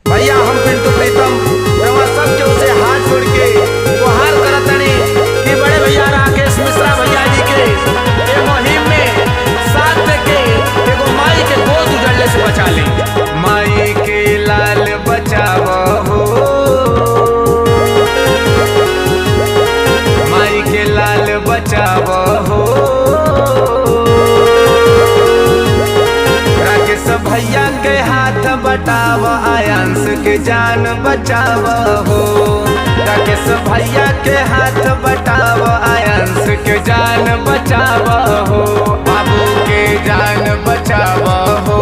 भैया हम पिंटू प्रीतम रवा सब के उसे हाथ जोड़ के गुहार करतनी कि बड़े भैया राकेश मिश्रा भैया जी के ये मुहिम में साथ के एगो माई के गोद उजड़ले से बचा ली। माई के लाल बचाव हो, माई के लाल बचाव हो, राकेश भैया के हाथ बटाव, आयांश के जान बचाव हो। राकेश भैया के हाथ बटाव, आयांश के जान बचाव हो, बाबू के जान बचाव हो।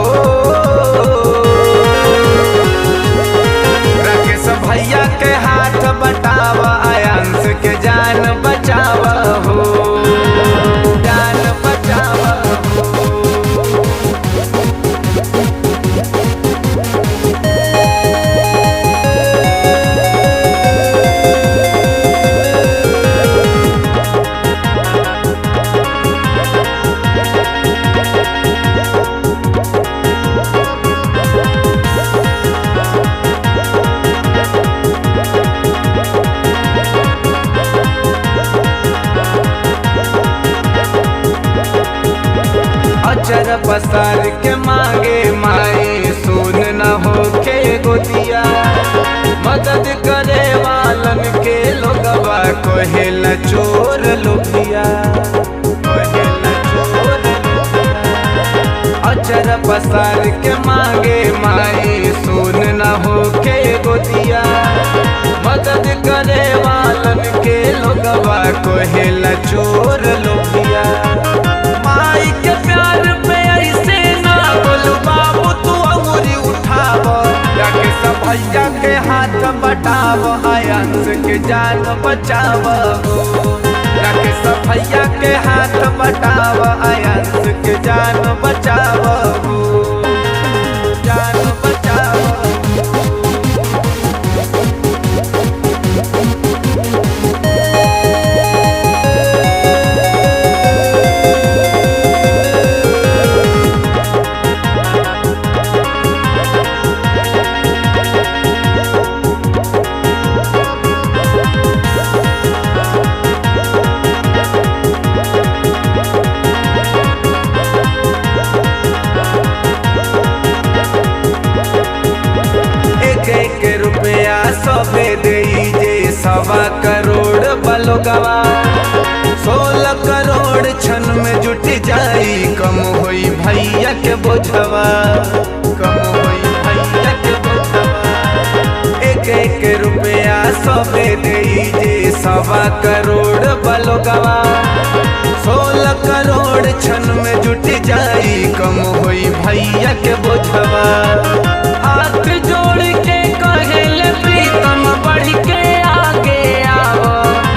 राकेश भैया के हाथ बटाव, आयांश के जान बचाव हो, जान बचाव हो। अचर पसार के मांगे माई, सुन न होके गोदिया, मदद करे वालन के लोगवा कहेला चोर लोभिया, कहेला चोर लोभिया। अचर पसार के मांगे माई, सुन न होके गोदिया, मदद करे वालन के लोगवा कहेला चोर लोभिया। माई के प्यार पे ऐसे ना बोलू बाबू, तू अंगुरी उठाव, राकेश भैया के हाथ बटाव, आयांश के जान बचाव हो। राकेश भैया के हाथ बटाव, आयांश के जान बचाव हो, जान बचाव हो। एक रुपया सबे दे 1.25 करोड़ बलोगवा, 16 करोड़ क्षण में जुट जाई, कम होई भैया के बोझवा, कम होई भैया के बोझवा। एक रुपया सबे दे 1.25 करोड़ बलोगवा, 16 करोड़ क्षण में जुट जाई, कम होई भैया के बोझवा। हाथ जोड़ के कहेले प्रीतम बढ़ के आगे आओ,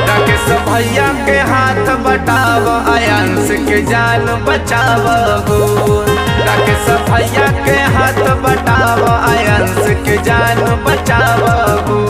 राकेश भैया के हाथ बटाव, आयांश के जान बचाव हो। राकेश भैया के हाथ बटाव, आयांश के जान बचाव हो।